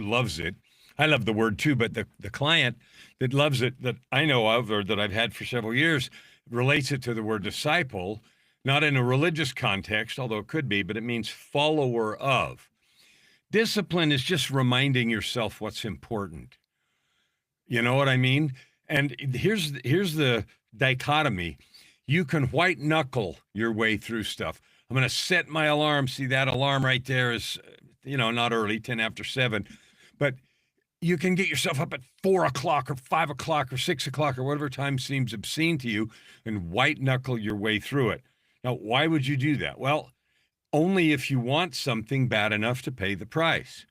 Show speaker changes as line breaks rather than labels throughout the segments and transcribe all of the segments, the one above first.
loves it. I love the word too, but the client that loves it that I know of or that I've had for several years relates it to the word disciple, not in a religious context, although it could be, but it means follower of. Discipline is just reminding yourself what's important. You know what I mean? And here's the dichotomy. You can white knuckle your way through stuff. I'm going to set my alarm. See that alarm right there is, not early, 10 after 7. But you can get yourself up at 4 o'clock or 5 o'clock or 6 o'clock or whatever time seems obscene to you and white knuckle your way through it. Now, why would you do that? Well, only if you want something bad enough to pay the price,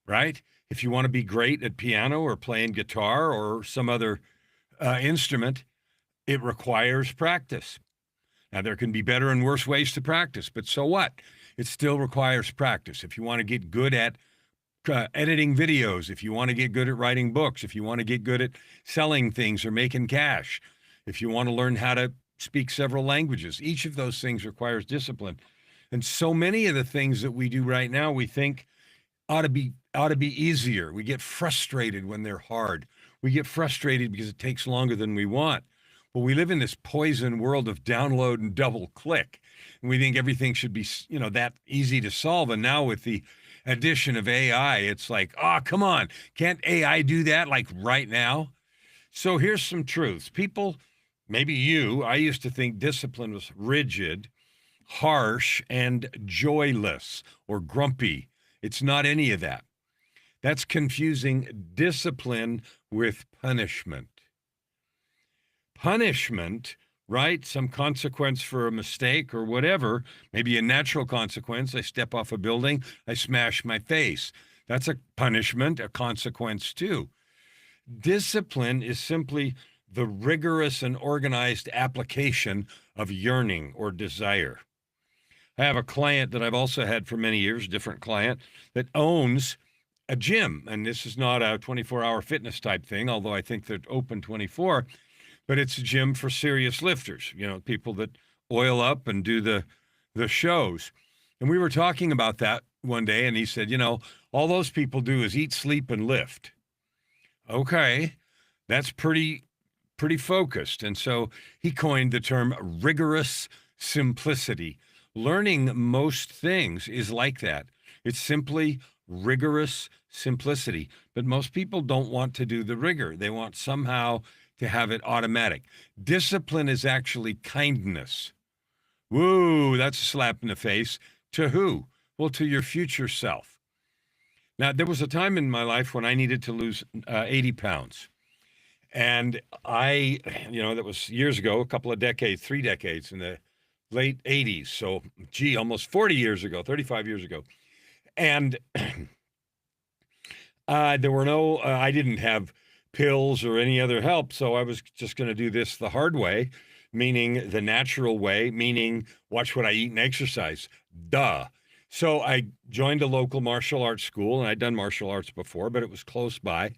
right? If you want to be great at piano or playing guitar or some other instrument, it requires practice. Now, there can be better and worse ways to practice, but so what? It still requires practice. If you want to get good at editing videos, if you want to get good at writing books, if you want to get good at selling things or making cash, if you want to learn how to speak several languages, each of those things requires discipline. And so many of the things that we do right now, we think ought to be easier. We get frustrated when they're hard. We get frustrated because it takes longer than we want. But we live in this poison world of download and double click. And we think everything should be, that easy to solve. And now with the addition of AI, it's like, oh, come on. Can't AI do that like right now? So here's some truths. People, maybe you, I used to think discipline was rigid, harsh, and joyless or grumpy. It's not any of that. That's confusing discipline with punishment. Punishment, right? Some consequence for a mistake or whatever, maybe a natural consequence. I step off a building, I smash my face. That's a punishment, a consequence too. Discipline is simply the rigorous and organized application of yearning or desire. I have a client that I've also had for many years, different client, that owns a gym. And this is not a 24-hour fitness type thing, although I think they're open 24, but it's a gym for serious lifters, people that oil up and do the shows. And we were talking about that one day, and he said, all those people do is eat, sleep, and lift. Okay, that's pretty focused. And so he coined the term rigorous simplicity. Learning most things is like that. It's simply rigorous simplicity. But most people don't want to do the rigor. They want somehow to have it automatic. Discipline is actually kindness. Woo, that's a slap in the face. To who? Well, to your future self. Now, there was a time in my life when I needed to lose 80 pounds. And that was years ago, a couple of decades, 3 decades in the late 80s. So, almost 40 years ago, 35 years ago. And there were I didn't have pills or any other help. So I was just going to do this the hard way, meaning the natural way, meaning watch what I eat and exercise. Duh. So I joined a local martial arts school, and I'd done martial arts before, but it was close by.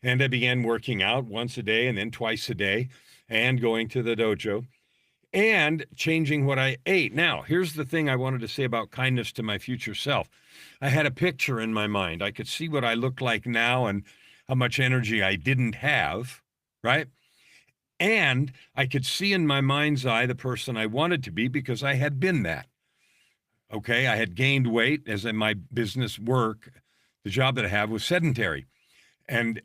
And I began working out once a day and then twice a day and going to the dojo and changing what I ate. Now, here's the thing I wanted to say about kindness to my future self. I had a picture in my mind. I could see what I looked like now and how much energy I didn't have, right? And I could see in my mind's eye the person I wanted to be because I had been that. Okay, I had gained weight as in my business work. The job that I have was sedentary. And,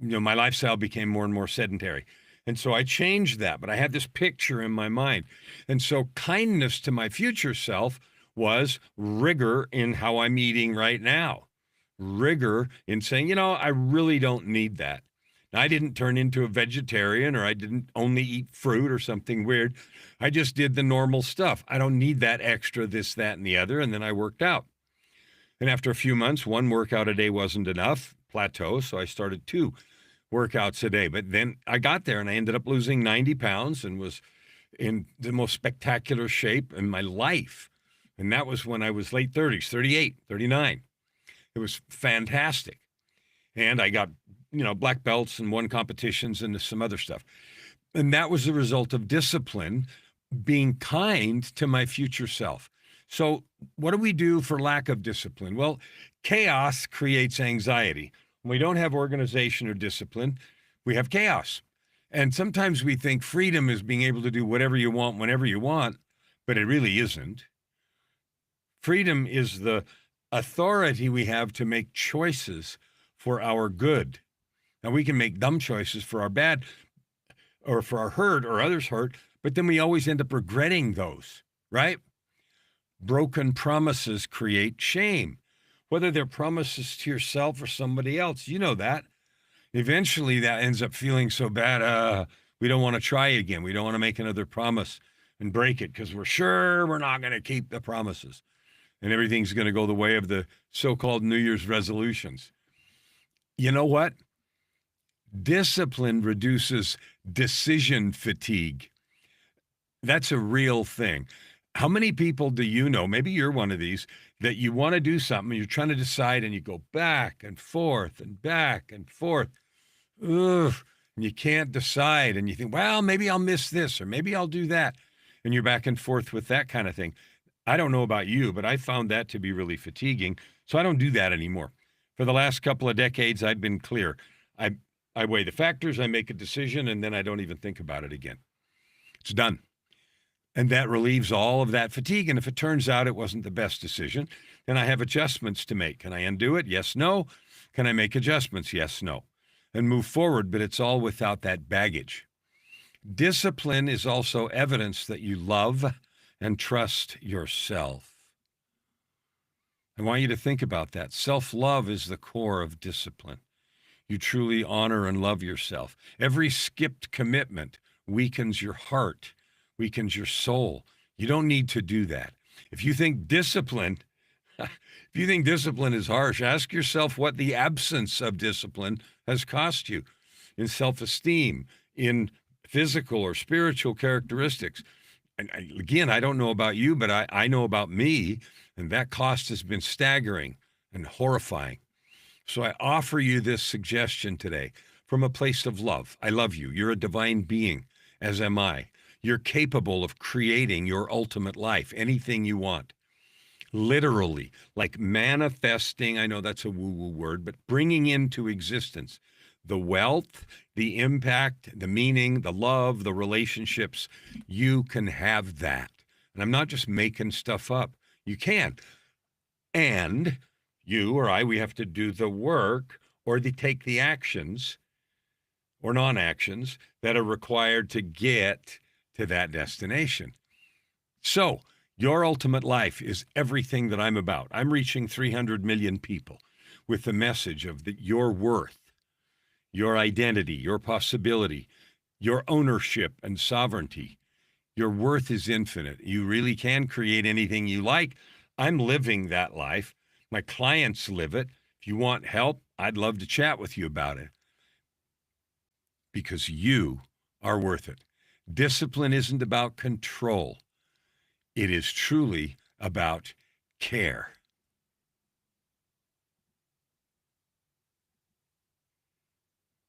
my lifestyle became more and more sedentary. And so I changed that, but I had this picture in my mind. And so kindness to my future self was rigor in how I'm eating right now. Rigor in saying, I really don't need that. Now, I didn't turn into a vegetarian or I didn't only eat fruit or something weird. I just did the normal stuff. I don't need that extra, this, that, and the other. And then I worked out. And after a few months, 1 workout a day wasn't enough, plateau. So I started 2 workouts a day. But then I got there and I ended up losing 90 pounds and was in the most spectacular shape in my life. And that was when I was late 30s, 38, 39. It was fantastic. And I got, black belts and won competitions and some other stuff. And that was the result of discipline, being kind to my future self. So what do we do for lack of discipline? Well, Chaos creates anxiety. When we don't have organization or discipline, we have chaos. And sometimes we think freedom is being able to do whatever you want, whenever you want, but it really isn't. Freedom is the authority we have to make choices for our good. Now, we can make dumb choices for our bad or for our hurt or others' hurt, but then we always end up regretting those, right? Broken promises create shame, whether they're promises to yourself or somebody else. You know that. Eventually, that ends up feeling so bad, we don't want to try it again. We don't want to make another promise and break it because we're sure we're not going to keep the promises. And everything's going to go the way of the so-called New Year's resolutions. You know what? Discipline reduces decision fatigue. That's a real thing. How many people do you know, maybe you're one of these, that you want to do something, you're trying to decide, and you go back and forth and back and forth. Ugh, and you can't decide, and you think, well, maybe I'll miss this, or maybe I'll do that. And you're back and forth with that kind of thing. I don't know about you, but I found that to be really fatiguing. So I don't do that anymore. For the last couple of decades, I've been clear. I weigh the factors, I make a decision, and then I don't even think about it again. It's done. And that relieves all of that fatigue. And if it turns out it wasn't the best decision, then I have adjustments to make. Can I undo it? Yes, no. Can I make adjustments? Yes, no. And move forward, but it's all without that baggage. Discipline is also evidence that you love and trust yourself. I want you to think about that. Self-love is the core of discipline. You truly honor and love yourself. Every skipped commitment weakens your heart, weakens your soul. You don't need to do that. If you think discipline is harsh, ask yourself what the absence of discipline has cost you in self-esteem, in physical or spiritual characteristics. And again, I don't know about you, but I know about me, and that cost has been staggering and horrifying. So I offer you this suggestion today from a place of love. I love you. You're a divine being, as am I. You're capable of creating your ultimate life, anything you want. Literally, like manifesting, I know that's a woo-woo word, but bringing into existence the wealth, the impact, the meaning, the love, the relationships. You can have that. And I'm not just making stuff up. You can. And you or I, we have to do the work or take the actions or non-actions that are required to get to that destination. So your ultimate life is everything that I'm about. I'm reaching 300 million people with the message of your worth, your identity, your possibility, your ownership and sovereignty. Your worth is infinite. You really can create anything you like. I'm living that life. My clients live it. If you want help, I'd love to chat with you about it because you are worth it. Discipline isn't about control. It is truly about care.